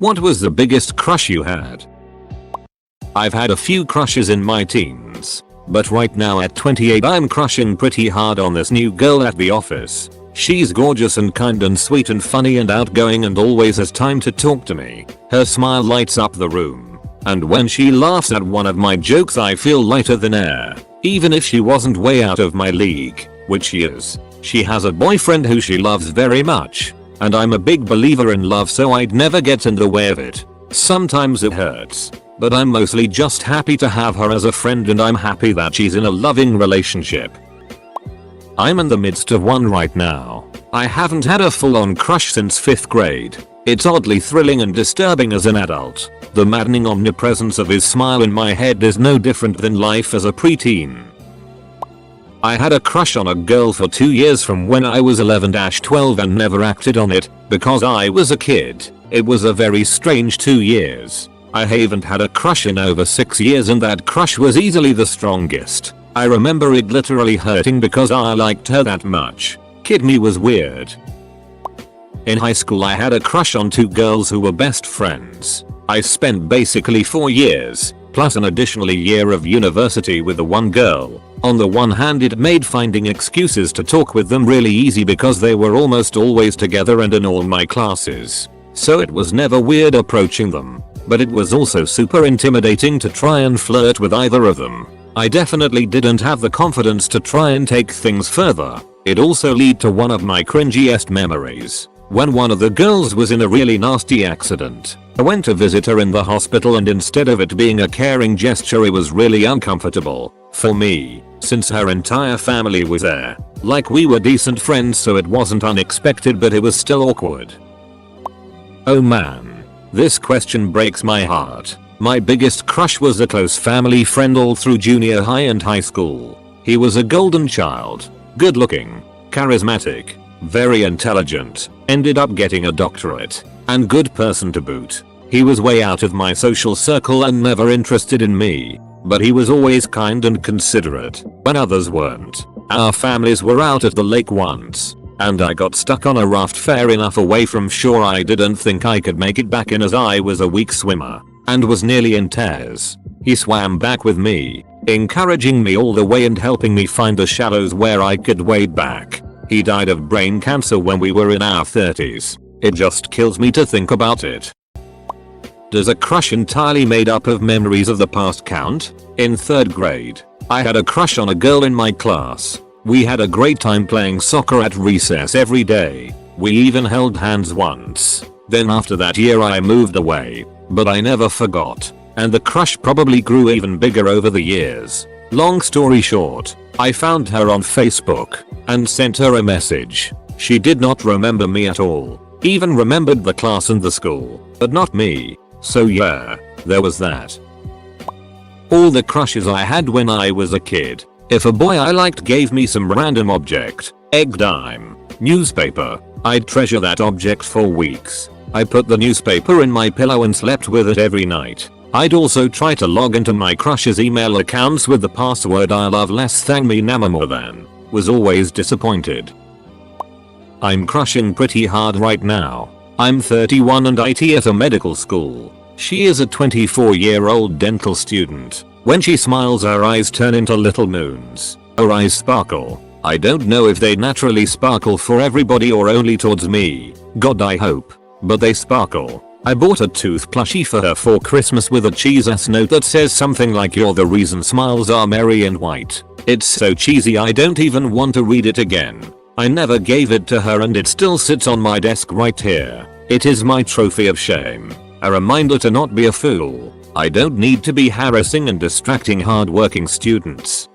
What was the biggest crush you had? I've had a few crushes in my teens, but right now at 28 I'm crushing pretty hard on this new girl at the office. She's gorgeous and kind and sweet and funny and outgoing and always has time to talk to me. Her smile lights up the room, and when she laughs at one of my jokes I feel lighter than air, even if she wasn't way out of my league, which she is. She has a boyfriend who she loves very much, and I'm a big believer in love, so I'd never get in the way of it. Sometimes it hurts, but I'm mostly just happy to have her as a friend, and I'm happy that she's in a loving relationship. I'm in the midst of one right now. I haven't had a full-on crush since 5th grade. It's oddly thrilling and disturbing as an adult. The maddening omnipresence of his smile in my head is no different than life as a preteen. I had a crush on a girl for 2 years from when I was 11-12 and never acted on it because I was a kid. It was a very strange 2 years. I haven't had a crush in over 6 years, and that crush was easily the strongest. I remember it literally hurting because I liked her that much. Kid me was weird. In high school I had a crush on 2 girls who were best friends. I spent basically 4 years, plus an additional year of university with the one girl. On the one hand it made finding excuses to talk with them really easy because they were almost always together and in all my classes. So it was never weird approaching them. But it was also super intimidating to try and flirt with either of them. I definitely didn't have the confidence to try and take things further. It also led to one of my cringiest memories. When one of the girls was in a really nasty accident. I went to visit her in the hospital, and instead of it being a caring gesture it was really uncomfortable for me, since her entire family was there. Like, we were decent friends, so it wasn't unexpected, but it was still awkward. Oh man, this question breaks my heart. My biggest crush was a close family friend all through junior high and high school. He was a golden child, good looking, charismatic, very intelligent, ended up getting a doctorate, and good person to boot. He was way out of my social circle and never interested in me, but he was always kind and considerate when others weren't. Our families were out at the lake once, and I got stuck on a raft far enough away from shore I didn't think I could make it back in, as I was a weak swimmer and was nearly in tears. He swam back with me, encouraging me all the way and helping me find the shallows where I could wade back. He died of brain cancer when we were in our 30s. It just kills me to think about it. Does a crush entirely made up of memories of the past count? In 3rd grade, I had a crush on a girl in my class. We had a great time playing soccer at recess every day. We even held hands once. Then after that year I moved away, but I never forgot, and the crush probably grew even bigger over the years. Long story short, I found her on Facebook and sent her a message. She did not remember me at all, even remembered the class and the school, but not me. So yeah, there was that. All the crushes I had when I was a kid. If a boy I liked gave me some random object, egg, dime, newspaper, I'd treasure that object for weeks. I put the newspaper in my pillow and slept with it every night. I'd also try to log into my crush's email accounts with the password I love less than me nama more than. Was always disappointed. I'm crushing pretty hard right now. I'm 31 and IT at a medical school. She is a 24-year-old dental student. When she smiles her eyes turn into little moons. Her eyes sparkle. I don't know if they naturally sparkle for everybody or only towards me. God, I hope. But they sparkle. I bought a tooth plushie for her for Christmas with a cheese-ass note that says something like, "You're the reason smiles are merry and white." It's so cheesy I don't even want to read it again. I never gave it to her and it still sits on my desk right here. It is my trophy of shame. A reminder to not be a fool. I don't need to be harassing and distracting hard-working students.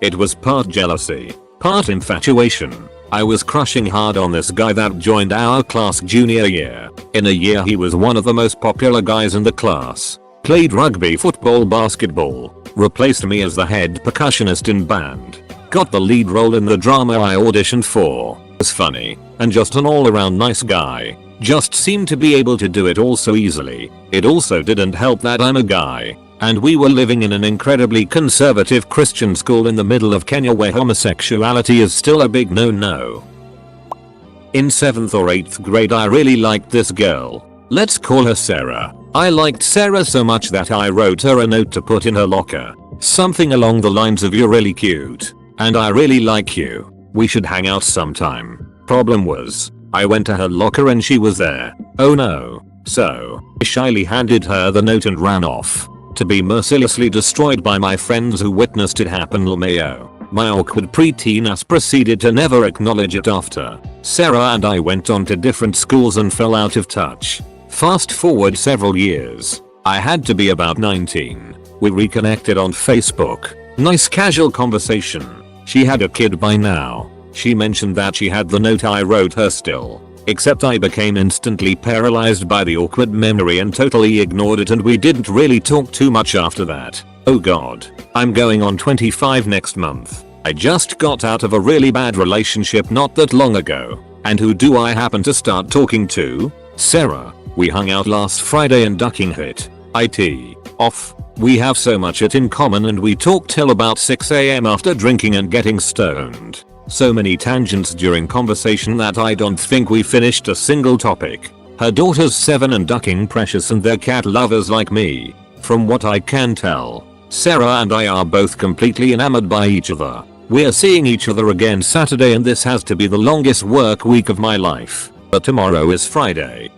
It was part jealousy, part infatuation. I was crushing hard on this guy that joined our class junior year. In a year he was one of the most popular guys in the class. Played rugby, football, basketball. Replaced me as the head percussionist in band. Got the lead role in the drama I auditioned for. Was funny, and just an all-around nice guy. Just seemed to be able to do it all so easily. It also didn't help that I'm a guy, and we were living in an incredibly conservative Christian school in the middle of Kenya where homosexuality is still a big no-no. In 7th or 8th grade I really liked this girl. Let's call her Sarah. I liked Sarah so much that I wrote her a note to put in her locker. Something along the lines of "You're really cute. And I really like you. We should hang out sometime." Problem was, I went to her locker and she was there. Oh no. So, I shyly handed her the note and ran off. To be mercilessly destroyed by my friends who witnessed it happen. LMAO. My awkward preteen ass proceeded to never acknowledge it after. Sarah and I went on to different schools and fell out of touch. Fast forward several years. I had to be about 19. We reconnected on Facebook. Nice casual conversation. She had a kid by now. She mentioned that she had the note I wrote her still. Except I became instantly paralyzed by the awkward memory and totally ignored it, and we didn't really talk too much after that. Oh god. I'm going on 25 next month. I just got out of a really bad relationship not that long ago. And who do I happen to start talking to? Sarah. We hung out last Friday and ducking hit. IT. Off. We have so much in common and we talked till about 6 AM after drinking and getting stoned. So many tangents during conversation that I don't think we finished a single topic. Her daughter's 7 and ducking precious and they're cat lovers like me. From what I can tell, Sarah and I are both completely enamored by each other. We're seeing each other again Saturday and this has to be the longest work week of my life. But tomorrow is Friday.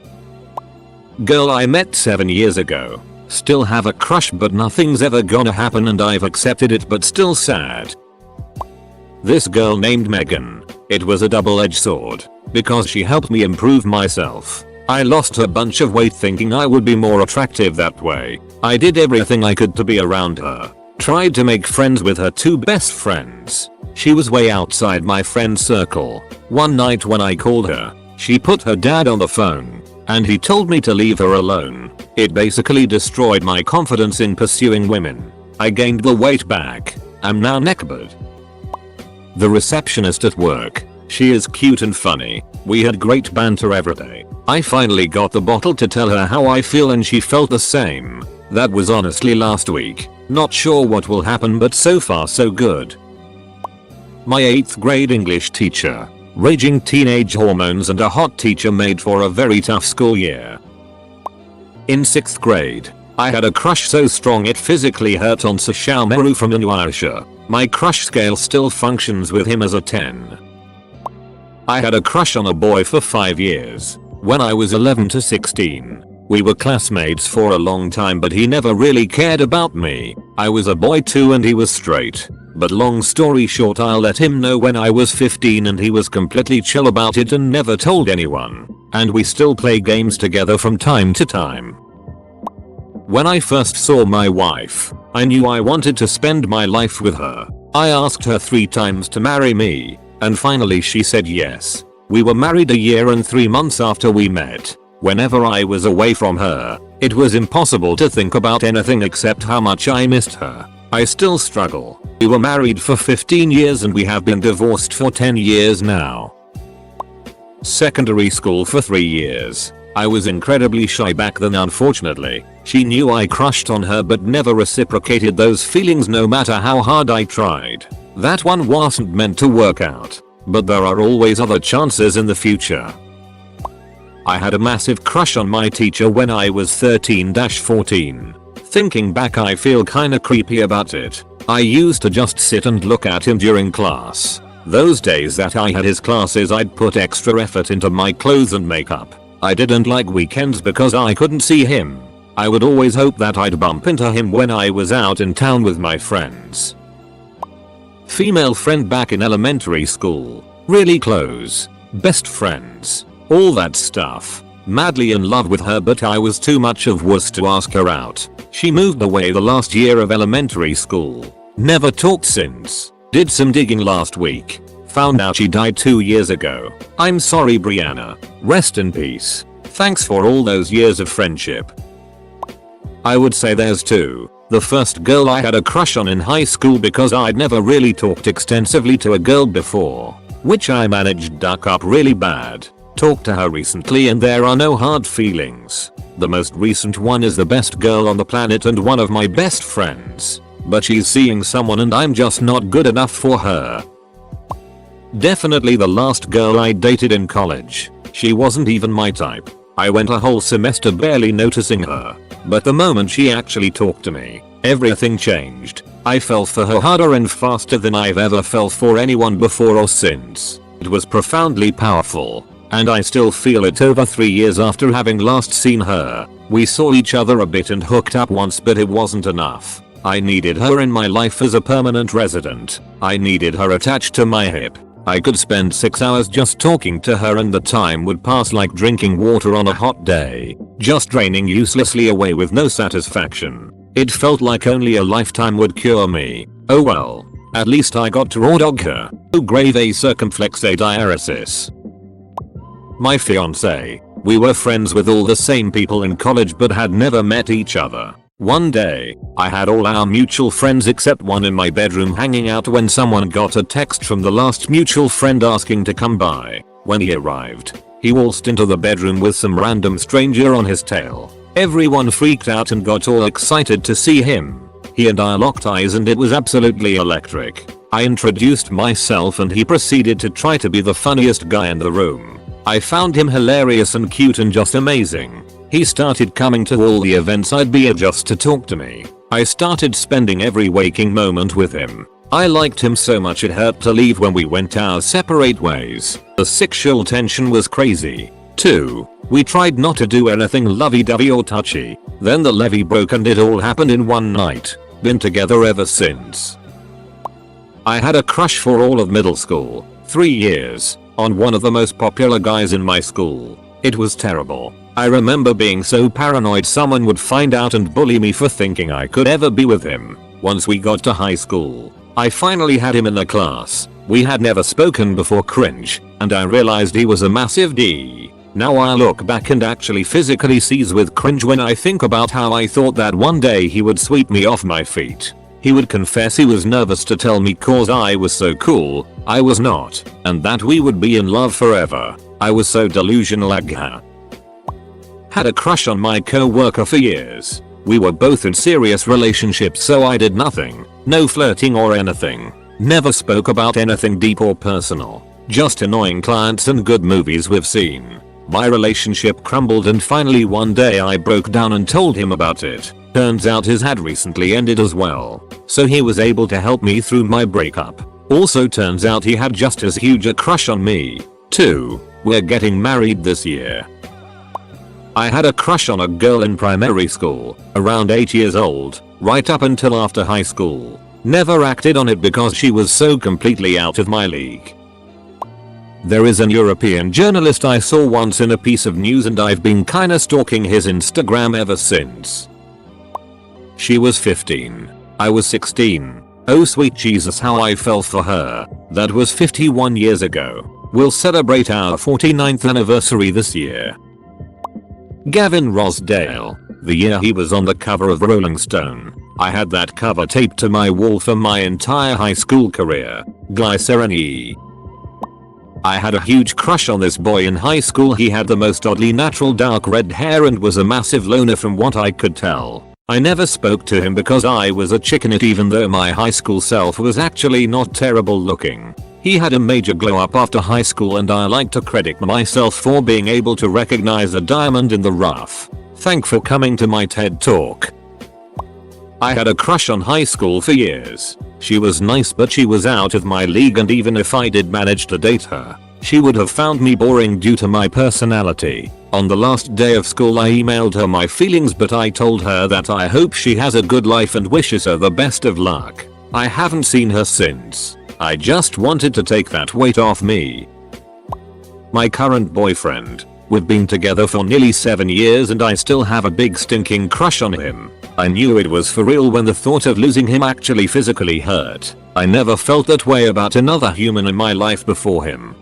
Girl I met 7 years ago. Still have a crush but nothing's ever gonna happen and I've accepted it but still sad. This girl named Megan. It was a double-edged sword. Because she helped me improve myself. I lost a bunch of weight thinking I would be more attractive that way. I did everything I could to be around her. Tried to make friends with her 2 best friends. She was way outside my friend circle. One night when I called her, she put her dad on the phone. And he told me to leave her alone. It basically destroyed my confidence in pursuing women. I gained the weight back. I'm now neckbird. The receptionist at work. She is cute and funny. We had great banter every day. I finally got the bottle to tell her how I feel and she felt the same. That was honestly last week. Not sure what will happen but so far so good. My 8th grade English teacher. Raging teenage hormones and a hot teacher made for a very tough school year. In 6th grade, I had a crush so strong it physically hurt on Sashal Meru from Inuyasha. My crush scale still functions with him as a 10. I had a crush on a boy for 5 years. When I was 11 to 16. We were classmates for a long time but he never really cared about me. I was a boy too and he was straight. But long story short, I let him know when I was 15 and he was completely chill about it and never told anyone. And we still play games together from time to time. When I first saw my wife, I knew I wanted to spend my life with her. I asked her 3 times to marry me, and finally she said yes. We were married a year and 3 months after we met. Whenever I was away from her, it was impossible to think about anything except how much I missed her. I still struggle. We were married for 15 years and we have been divorced for 10 years now. Secondary school for 3 years. I was incredibly shy back then unfortunately. She knew I crushed on her but never reciprocated those feelings no matter how hard I tried. That one wasn't meant to work out. But there are always other chances in the future. I had a massive crush on my teacher when I was 13-14. Thinking back I feel kinda creepy about it. I used to just sit and look at him during class. Those days that I had his classes I'd put extra effort into my clothes and makeup. I didn't like weekends because I couldn't see him. I would always hope that I'd bump into him when I was out in town with my friends. Female friend back in elementary school. Really close. Best friends. All that stuff. Madly in love with her but I was too much of wuss to ask her out. She moved away the last year of elementary school. Never talked since. Did some digging last week. Found out she died 2 years ago. I'm sorry Brianna. Rest in peace. Thanks for all those years of friendship. I would say there's 2. The first girl I had a crush on in high school because I'd never really talked extensively to a girl before. Which I managed to duck up really bad. Talked to her recently and there are no hard feelings. The most recent one is the best girl on the planet and one of my best friends. But she's seeing someone and I'm just not good enough for her. Definitely the last girl I dated in college. She wasn't even my type. I went a whole semester barely noticing her. But the moment she actually talked to me, everything changed. I fell for her harder and faster than I've ever fell for anyone before or since. It was profoundly powerful. And I still feel it over 3 years after having last seen her. We saw each other a bit and hooked up once, but it wasn't enough. I needed her in my life as a permanent resident. I needed her attached to my hip. I could spend 6 hours just talking to her and the time would pass like drinking water on a hot day, just draining uselessly away with no satisfaction. It felt like only a lifetime would cure me. Oh well, at least I got to raw dog her. Oh grave a circumflex a diaresis. My fiance. We were friends with all the same people in college but had never met each other. One day, I had all our mutual friends except one in my bedroom hanging out when someone got a text from the last mutual friend asking to come by. When he arrived, he waltzed into the bedroom with some random stranger on his tail. Everyone freaked out and got all excited to see him. He and I locked eyes and it was absolutely electric. I introduced myself and he proceeded to try to be the funniest guy in the room. I found him hilarious and cute and just amazing. He started coming to all the events I'd be at just to talk to me. I started spending every waking moment with him. I liked him so much it hurt to leave when we went our separate ways. The sexual tension was crazy. 2. We tried not to do anything lovey-dovey or touchy. Then the levee broke and it all happened in one night. Been together ever since. I had a crush for all of middle school, 3 years, on one of the most popular guys in my school. It was terrible. I remember being so paranoid someone would find out and bully me for thinking I could ever be with him. Once we got to high school, I finally had him in the class. We had never spoken before, cringe, and I realized he was a massive D. Now I look back and actually physically seize with cringe when I think about how I thought that one day he would sweep me off my feet. He would confess he was nervous to tell me cause I was so cool, I was not, and that we would be in love forever. I was so delusional. Had a crush on my co-worker for years. We were both in serious relationships so I did nothing, no flirting or anything. Never spoke about anything deep or personal. Just annoying clients and good movies we've seen. My relationship crumbled and finally one day I broke down and told him about it. Turns out his had recently ended as well. So he was able to help me through my breakup. Also turns out he had just as huge a crush on me. 2. We're getting married this year. I had a crush on a girl in primary school, around 8 years old, right up until after high school. Never acted on it because she was so completely out of my league. There is an European journalist I saw once in a piece of news and I've been kinda stalking his Instagram ever since. She was 15. I was 16. Oh sweet Jesus, how I fell for her. That was 51 years ago. We'll celebrate our 49th anniversary this year. Gavin Rossdale. The year he was on the cover of Rolling Stone. I had that cover taped to my wall for my entire high school career. Glycerine. I had a huge crush on this boy in high school. He had the most oddly natural dark red hair and was a massive loner from what I could tell. I never spoke to him because I was a chickenit even though my high school self was actually not terrible looking. He had a major glow up after high school and I like to credit myself for being able to recognize a diamond in the rough. Thanks for coming to my TED Talk. I had a crush on high school for years. She was nice but she was out of my league and even if I did manage to date her, she would have found me boring due to my personality. On the last day of school I emailed her my feelings but I told her that I hope she has a good life and wishes her the best of luck. I haven't seen her since. I just wanted to take that weight off me. My current boyfriend. We've been together for nearly 7 years and I still have a big stinking crush on him. I knew it was for real when the thought of losing him actually physically hurt. I never felt that way about another human in my life before him.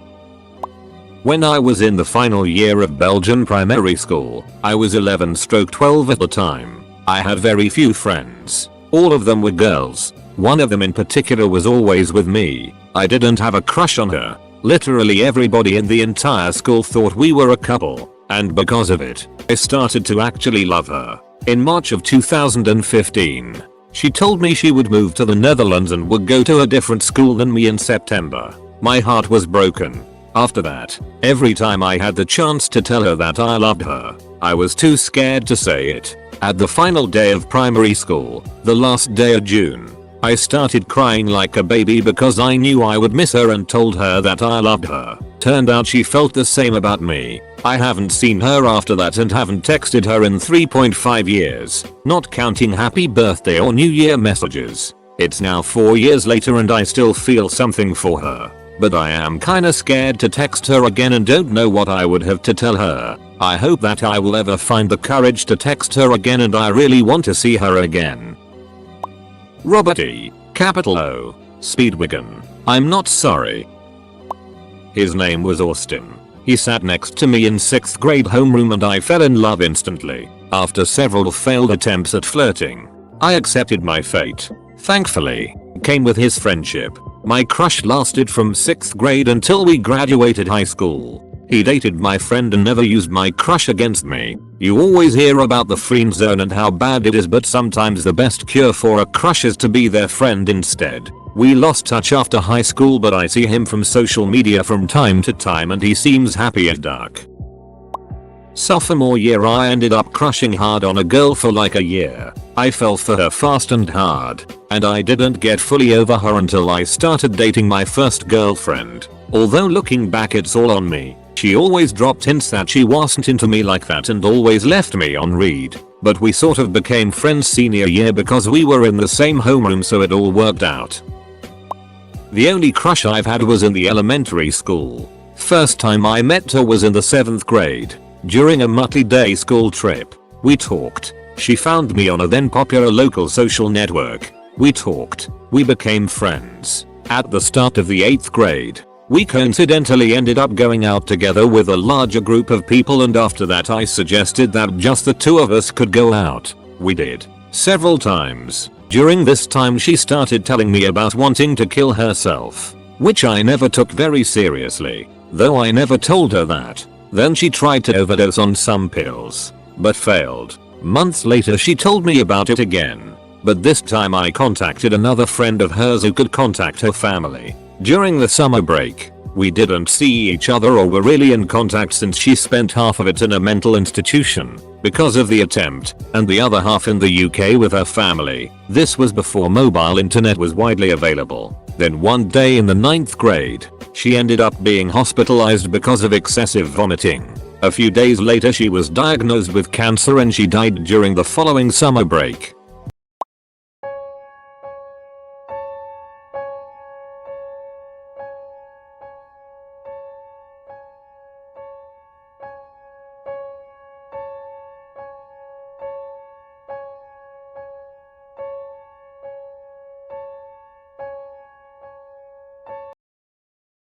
When I was in the final year of Belgian primary school, I was 11/12 at the time. I had very few friends. All of them were girls. One of them in particular was always with me. I didn't have a crush on her. Literally everybody in the entire school thought we were a couple, and because of it, I started to actually love her. In March of 2015, she told me she would move to the Netherlands and would go to a different school than me in September. My heart was broken. After that, every time I had the chance to tell her that I loved her, I was too scared to say it. At the final day of primary school, the last day of June, I started crying like a baby because I knew I would miss her and told her that I loved her. Turned out she felt the same about me. I haven't seen her after that and haven't texted her in 3.5 years, not counting happy birthday or New Year messages. It's now 4 years later and I still feel something for her. But I am kinda scared to text her again and don't know what I would have to tell her. I hope that I will ever find the courage to text her again and I really want to see her again. Robert E. Capital O. Speedwagon. I'm not sorry. His name was Austin. He sat next to me in 6th grade homeroom and I fell in love instantly. After several failed attempts at flirting, I accepted my fate. Thankfully, came with his friendship. My crush lasted from 6th grade until we graduated high school. He dated my friend and never used my crush against me. You always hear about the friend zone and how bad it is, but sometimes the best cure for a crush is to be their friend instead. We lost touch after high school, but I see him from social media from time to time and he seems happy as duck. Sophomore year I ended up crushing hard on a girl for like a year. I fell for her fast and hard, and I didn't get fully over her until I started dating my first girlfriend. Although looking back it's all on me. She always dropped hints that she wasn't into me like that and always left me on read. But we sort of became friends senior year because we were in the same homeroom, so it all worked out. The only crush I've had was in the elementary school. First time I met her was in the 7th grade. During a monthly day school trip, we talked. She found me on a then popular local social network. We talked. We became friends. At the start of the 8th grade, we coincidentally ended up going out together with a larger group of people, and after that I suggested that just the two of us could go out. We did. Several times. During this time she started telling me about wanting to kill herself, which I never took very seriously, though I never told her that. Then she tried to overdose on some pills, but failed. Months later she told me about it again, but this time I contacted another friend of hers who could contact her family. During the summer break, we didn't see each other or were really in contact since she spent half of it in a mental institution because of the attempt, and the other half in the UK with her family. This was before mobile internet was widely available. Then one day in the 9th grade, she ended up being hospitalized because of excessive vomiting. A few days later she was diagnosed with cancer and she died during the following summer break.